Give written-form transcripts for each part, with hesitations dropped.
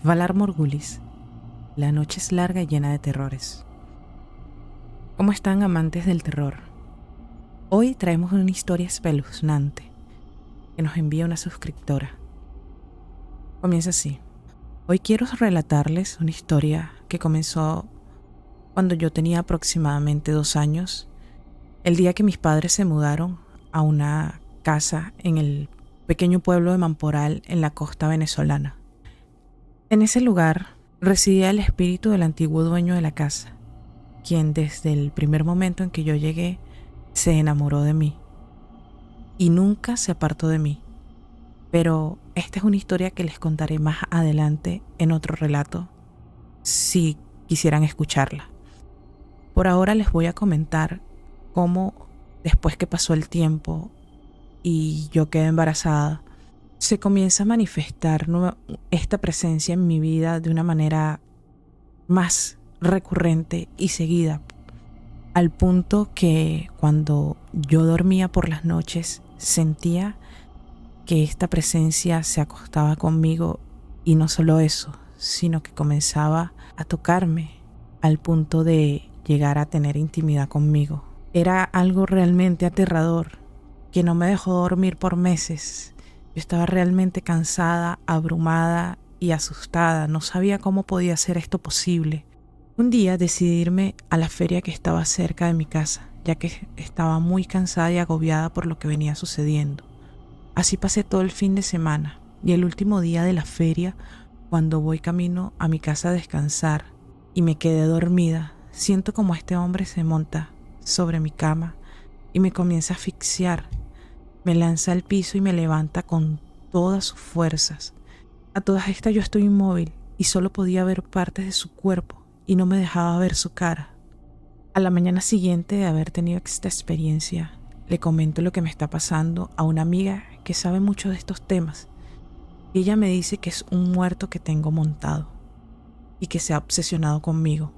Valar Morghulis. La noche es larga y llena de terrores. ¿Cómo están, amantes del terror? Hoy traemos una historia espeluznante que nos envía una suscriptora. Comienza así. Hoy quiero relatarles una historia que comenzó cuando yo tenía aproximadamente 2 años, el día que mis padres se mudaron a una casa en el pequeño pueblo de Mamporal, en la costa venezolana. En ese lugar residía el espíritu del antiguo dueño de la casa, quien desde el primer momento en que yo llegué se enamoró de mí y nunca se apartó de mí. Pero esta es una historia que les contaré más adelante en otro relato, si quisieran escucharla. Por ahora les voy a comentar cómo, después que pasó el tiempo y yo quedé embarazada, se comienza a manifestar esta presencia en mi vida de una manera más recurrente y seguida, al punto que cuando yo dormía por las noches sentía que esta presencia se acostaba conmigo, y no solo eso, sino que comenzaba a tocarme al punto de llegar a tener intimidad conmigo. Era algo realmente aterrador que no me dejó dormir por meses. Yo estaba realmente cansada, abrumada y asustada. No sabía cómo podía ser esto posible. Un día decidí irme a la feria que estaba cerca de mi casa, ya que estaba muy cansada y agobiada por lo que venía sucediendo. Así pasé todo el fin de semana, y el último día de la feria, cuando voy camino a mi casa a descansar y me quedé dormida, siento como este hombre se monta sobre mi cama y me comienza a asfixiar. Me lanza al piso y me levanta con todas sus fuerzas. A todas estas yo estoy inmóvil y solo podía ver partes de su cuerpo y no me dejaba ver su cara. A la mañana siguiente de haber tenido esta experiencia, le comento lo que me está pasando a una amiga que sabe mucho de estos temas. Y ella me dice que es un muerto que tengo montado y que se ha obsesionado conmigo.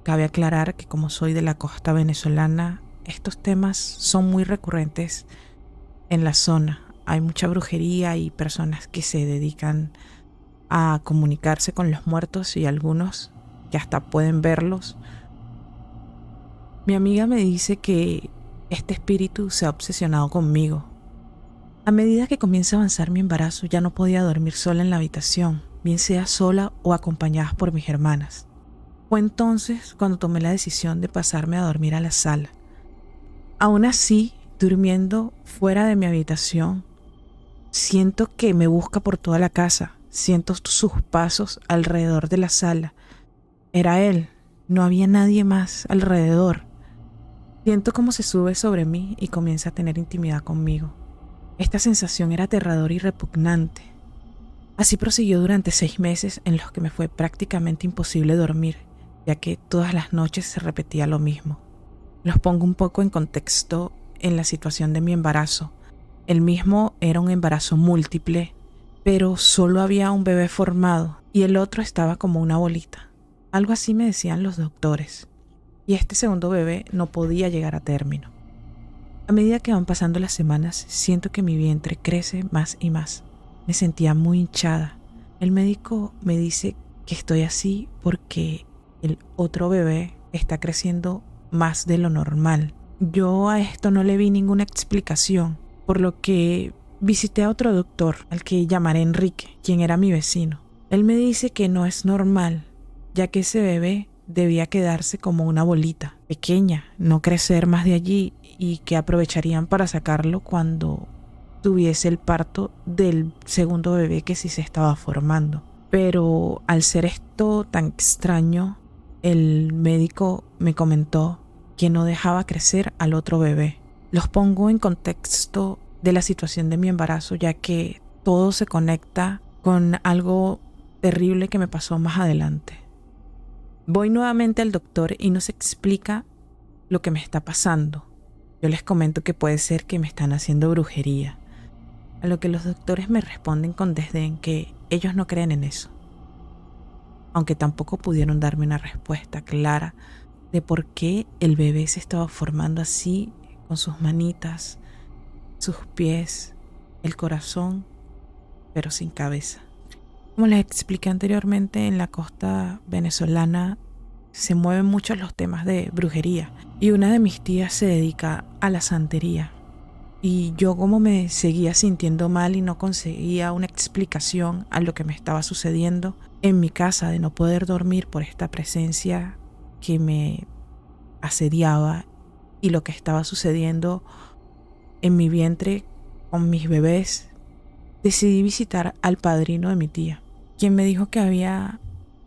Cabe aclarar que como soy de la costa venezolana, estos temas son muy recurrentes en la zona. Hay mucha brujería y personas que se dedican a comunicarse con los muertos, y algunos que hasta pueden verlos. Mi amiga me dice que este espíritu se ha obsesionado conmigo. A medida que comienza a avanzar mi embarazo, ya no podía dormir sola en la habitación, bien sea sola o acompañada por mis hermanas. Fue entonces cuando tomé la decisión de pasarme a dormir a la sala. Aún así, durmiendo fuera de mi habitación, siento que me busca por toda la casa. Siento sus pasos alrededor de la sala. Era él, no había nadie más alrededor. Siento cómo se sube sobre mí y comienza a tener intimidad conmigo. Esta sensación era aterradora y repugnante. Así prosiguió durante 6 meses en los que me fue prácticamente imposible dormir, ya que todas las noches se repetía lo mismo. Los pongo un poco en contexto en la situación de mi embarazo. El mismo era un embarazo múltiple, pero solo había un bebé formado y el otro estaba como una bolita. Algo así me decían los doctores. Y este segundo bebé no podía llegar a término. A medida que van pasando las semanas, siento que mi vientre crece más y más. Me sentía muy hinchada. El médico me dice que estoy así porque el otro bebé está creciendo más de lo normal. Yo a esto no le vi ninguna explicación, por lo que visité a otro doctor, al que llamaré Enrique, quien era mi vecino. Él me dice que no es normal, ya que ese bebé debía quedarse como una bolita pequeña, no crecer más de allí, y que aprovecharían para sacarlo cuando tuviese el parto del segundo bebé que sí se estaba formando. Pero al ser esto tan extraño, el médico me comentó que no dejaba crecer al otro bebé. Los pongo en contexto de la situación de mi embarazo, ya que todo se conecta con algo terrible que me pasó más adelante. Voy nuevamente al doctor y nos explica lo que me está pasando. Yo les comento que puede ser que me están haciendo brujería, a lo que los doctores me responden con desdén que ellos no creen en eso, aunque tampoco pudieron darme una respuesta clara de por qué el bebé se estaba formando así, con sus manitas, sus pies, el corazón, pero sin cabeza. Como les expliqué anteriormente, en la costa venezolana se mueven mucho los temas de brujería y una de mis tías se dedica a la santería. Y yo como me seguía sintiendo mal y no conseguía una explicación a lo que me estaba sucediendo en mi casa, de no poder dormir por esta presencia que me asediaba y lo que estaba sucediendo en mi vientre con mis bebés, decidí visitar al padrino de mi tía, quien me dijo que había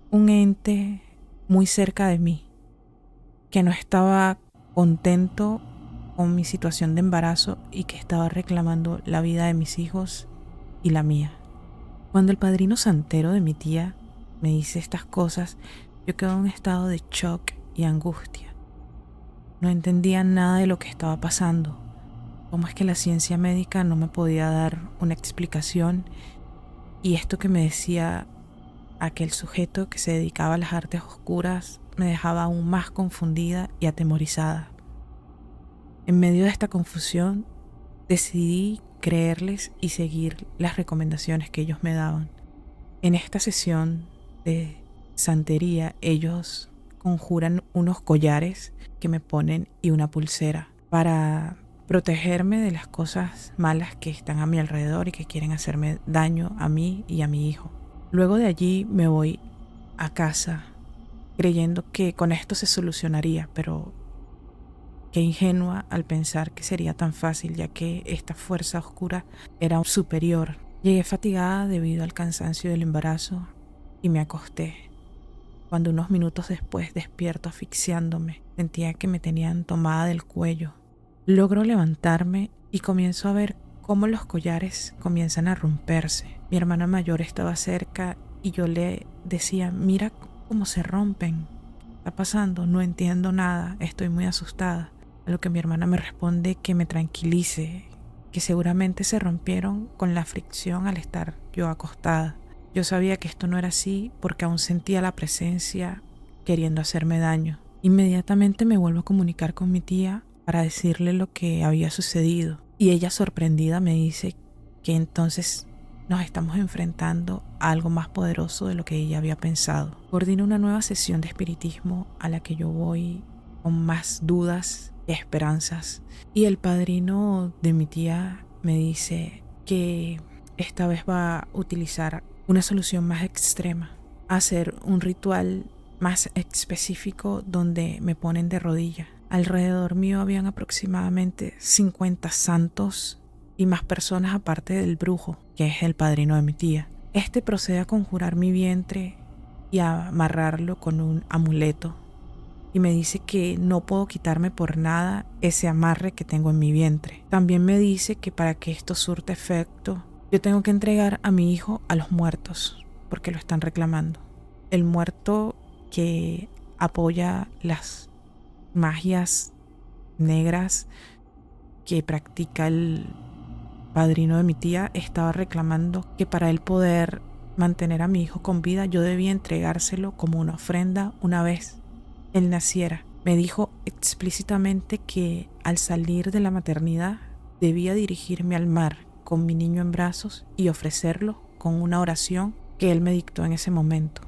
un ente muy cerca de mí, que no estaba contento con mi situación de embarazo y que estaba reclamando la vida de mis hijos y la mía. Cuando el padrino santero de mi tía me dice estas cosas, yo quedo en un estado de shock y angustia. No entendía nada de lo que estaba pasando. Cómo es que la ciencia médica no me podía dar una explicación, y esto que me decía aquel sujeto que se dedicaba a las artes oscuras me dejaba aún más confundida y atemorizada. En medio de esta confusión decidí creerles y seguir las recomendaciones que ellos me daban. En esta sesión de santería ellos conjuran unos collares que me ponen y una pulsera para protegerme de las cosas malas que están a mi alrededor y que quieren hacerme daño a mí y a mi hijo. Luego de allí me voy a casa creyendo que con esto se solucionaría, pero qué ingenua al pensar que sería tan fácil, ya que esta fuerza oscura era superior. Llegué fatigada debido al cansancio del embarazo y me acosté. Cuando unos minutos después despierto asfixiándome, sentía que me tenían tomada del cuello. Logro levantarme y comienzo a ver cómo los collares comienzan a romperse. Mi hermana mayor estaba cerca y yo le decía, mira cómo se rompen. ¿Qué está pasando? No entiendo nada, estoy muy asustada. A lo que mi hermana me responde que me tranquilice, que seguramente se rompieron con la fricción al estar yo acostada. Yo sabía que esto no era así porque aún sentía la presencia queriendo hacerme daño. Inmediatamente me vuelvo a comunicar con mi tía para decirle lo que había sucedido, y ella, sorprendida, me dice que entonces nos estamos enfrentando a algo más poderoso de lo que ella había pensado. Coordino una nueva sesión de espiritismo a la que yo voy con más dudas y esperanzas, y el padrino de mi tía me dice que esta vez va a utilizar una solución más extrema, hacer un ritual más específico donde me ponen de rodillas. Alrededor mío habían aproximadamente 50 santos y más personas aparte del brujo, que es el padrino de mi tía. Este procede a conjurar mi vientre y a amarrarlo con un amuleto, y me dice que no puedo quitarme por nada ese amarre que tengo en mi vientre. También me dice que para que esto surta efecto, yo tengo que entregar a mi hijo a los muertos, porque lo están reclamando. El muerto que apoya las magias negras que practica el padrino de mi tía estaba reclamando que para él poder mantener a mi hijo con vida yo debía entregárselo como una ofrenda una vez él naciera. Me dijo explícitamente que al salir de la maternidad debía dirigirme al mar con mi niño en brazos y ofrecerlo con una oración que él me dictó en ese momento.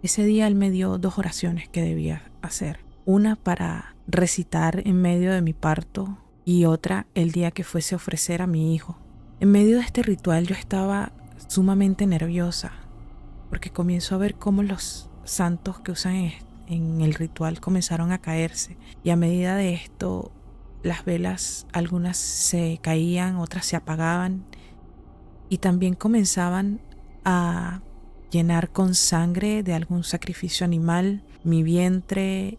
Ese día él me dio 2 oraciones que debía hacer. Una para recitar en medio de mi parto y otra el día que fuese a ofrecer a mi hijo. En medio de este ritual yo estaba sumamente nerviosa porque comienzo a ver cómo los santos que usan en el ritual comenzaron a caerse, y a medida de esto las velas, algunas se caían, otras se apagaban, y también comenzaban a llenar con sangre de algún sacrificio animal mi vientre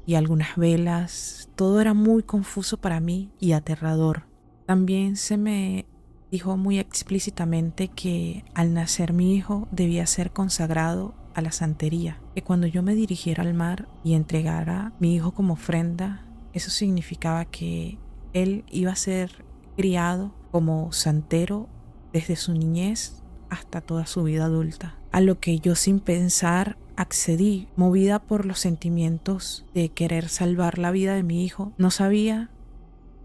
y algunas velas. Todo era muy confuso para mí y aterrador. También se me dijo muy explícitamente que al nacer mi hijo debía ser consagrado a la santería, que cuando yo me dirigiera al mar y entregara mi hijo como ofrenda, eso significaba que él iba a ser criado como santero desde su niñez hasta toda su vida adulta. A lo que yo, sin pensar, accedí, movida por los sentimientos de querer salvar la vida de mi hijo. No sabía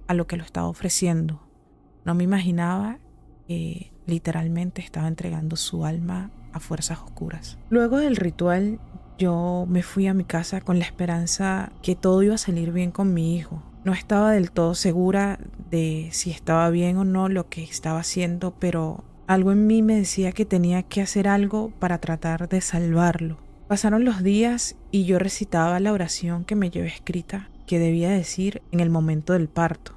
a lo que lo estaba ofreciendo. No me imaginaba que literalmente estaba entregando su alma a fuerzas oscuras. Luego del ritual, yo me fui a mi casa con la esperanza que todo iba a salir bien con mi hijo. No estaba del todo segura de si estaba bien o no lo que estaba haciendo, pero algo en mí me decía que tenía que hacer algo para tratar de salvarlo. Pasaron los días y yo recitaba la oración que me llevé escrita que debía decir en el momento del parto.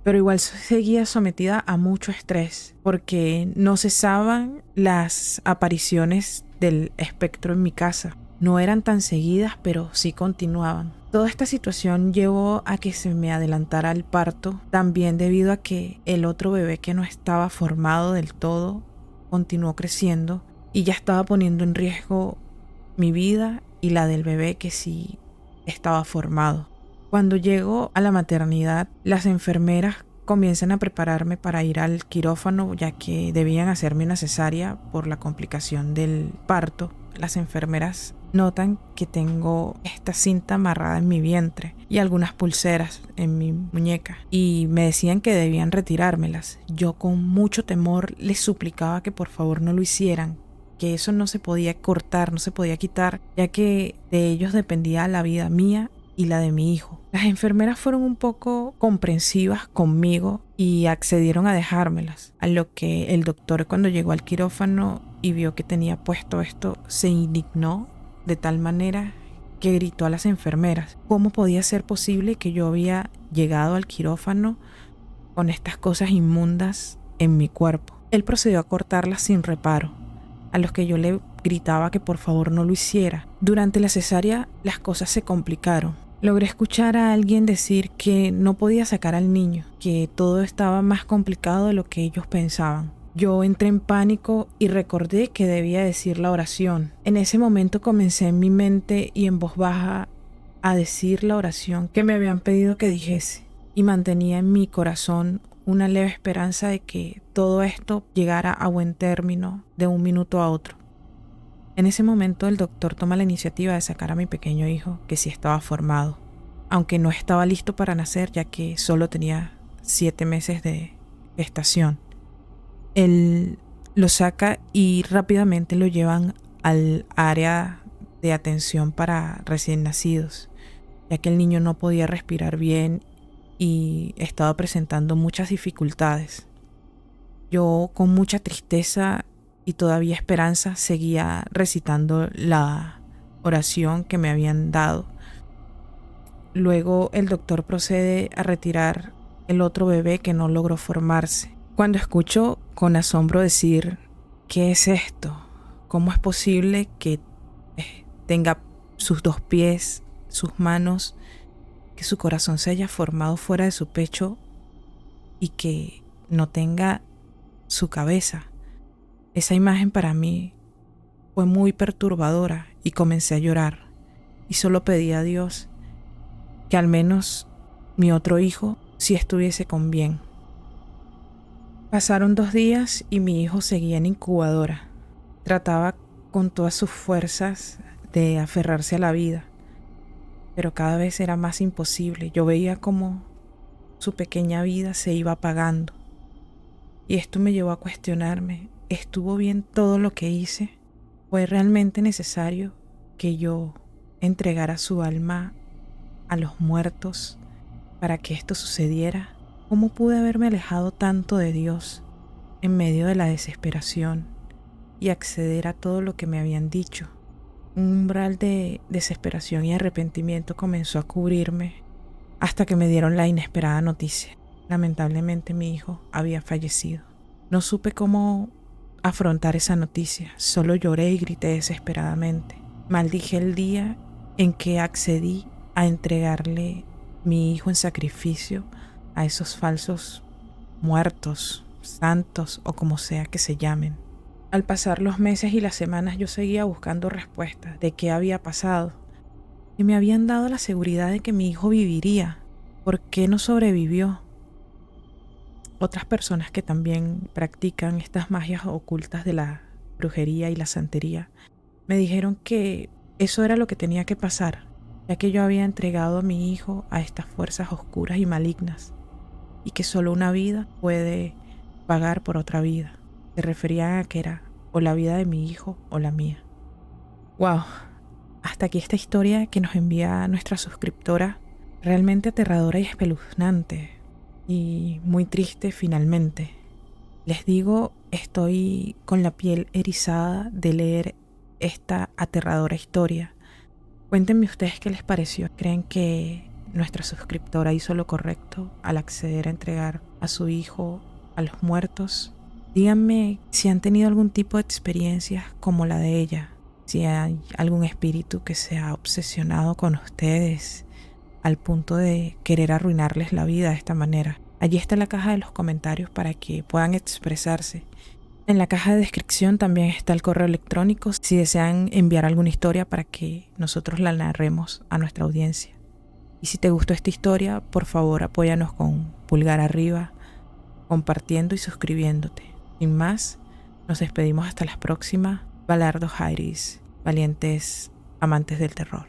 Pero igual seguía sometida a mucho estrés porque no cesaban las apariciones del espectro en mi casa. No eran tan seguidas, pero sí continuaban. Toda esta situación llevó a que se me adelantara el parto, también debido a que el otro bebé que no estaba formado del todo continuó creciendo y ya estaba poniendo en riesgo mi vida y la del bebé que sí estaba formado. Cuando llego a la maternidad, las enfermeras comienzan a prepararme para ir al quirófano, ya que debían hacerme una cesárea por la complicación del parto. Las enfermeras notan que tengo esta cinta amarrada en mi vientre y algunas pulseras en mi muñeca y me decían que debían retirármelas. Yo con mucho temor les suplicaba que por favor no lo hicieran, que eso no se podía cortar, no se podía quitar, ya que de ellos dependía la vida mía y la de mi hijo. Las enfermeras fueron un poco comprensivas conmigo y accedieron a dejármelas, a lo que el doctor, cuando llegó al quirófano y vio que tenía puesto esto, se indignó de tal manera que gritó a las enfermeras cómo podía ser posible que yo había llegado al quirófano con estas cosas inmundas en mi cuerpo. Él procedió a cortarlas sin reparo, a los que yo le gritaba que por favor no lo hiciera. Durante la cesárea las cosas se complicaron. Logré escuchar a alguien decir que no podía sacar al niño, que todo estaba más complicado de lo que ellos pensaban. Yo entré en pánico y recordé que debía decir la oración. En ese momento comencé en mi mente y en voz baja a decir la oración que me habían pedido que dijese, y mantenía en mi corazón una leve esperanza de que todo esto llegara a buen término de un minuto a otro. En ese momento el doctor toma la iniciativa de sacar a mi pequeño hijo, que sí estaba formado, aunque no estaba listo para nacer ya que solo tenía 7 meses de gestación. Él lo saca y rápidamente lo llevan al área de atención para recién nacidos, ya que el niño no podía respirar bien y estaba presentando muchas dificultades. Yo, con mucha tristeza y todavía esperanza, seguía recitando la oración que me habían dado. Luego el doctor procede a retirar el otro bebé que no logró formarse. Cuando escucho con asombro decir, ¿qué es esto? ¿Cómo es posible que tenga sus 2 pies, sus manos, que su corazón se haya formado fuera de su pecho y que no tenga su cabeza? Esa imagen para mí fue muy perturbadora y comencé a llorar y solo pedí a Dios que al menos mi otro hijo sí estuviese con bien. Pasaron 2 días y mi hijo seguía en incubadora. Trataba con todas sus fuerzas de aferrarse a la vida, pero cada vez era más imposible. Yo veía cómo su pequeña vida se iba apagando y esto me llevó a cuestionarme, ¿estuvo bien todo lo que hice? ¿Fue realmente necesario que yo entregara su alma a los muertos para que esto sucediera? ¿Cómo pude haberme alejado tanto de Dios en medio de la desesperación y acceder a todo lo que me habían dicho? Un umbral de desesperación y arrepentimiento comenzó a cubrirme hasta que me dieron la inesperada noticia. Lamentablemente mi hijo había fallecido. No supe cómo afrontar esa noticia, solo lloré y grité desesperadamente. Maldije el día en que accedí a entregarle mi hijo en sacrificio a esos falsos muertos, santos o como sea que se llamen. Al pasar los meses y las semanas yo seguía buscando respuestas de qué había pasado y me habían dado la seguridad de que mi hijo viviría. ¿Por qué no sobrevivió? Otras personas que también practican estas magias ocultas de la brujería y la santería me dijeron que eso era lo que tenía que pasar, ya que yo había entregado a mi hijo a estas fuerzas oscuras y malignas y que solo una vida puede pagar por otra vida. Se referían a que era o la vida de mi hijo o la mía. Wow, hasta aquí esta historia que nos envía nuestra suscriptora, realmente aterradora y espeluznante, y muy triste finalmente. Les digo, estoy con la piel erizada de leer esta aterradora historia. Cuéntenme ustedes qué les pareció. ¿Creen que nuestra suscriptora hizo lo correcto al acceder a entregar a su hijo a los muertos? Díganme si han tenido algún tipo de experiencias como la de ella, si hay algún espíritu que se ha obsesionado con ustedes al punto de querer arruinarles la vida de esta manera. Allí está la caja de los comentarios para que puedan expresarse. En la caja de descripción también está el correo electrónico si desean enviar alguna historia para que nosotros la narremos a nuestra audiencia. Y si te gustó esta historia, por favor apóyanos con pulgar arriba, compartiendo y suscribiéndote. Sin más, nos despedimos hasta la próxima. Balardo Jairis, valientes amantes del terror.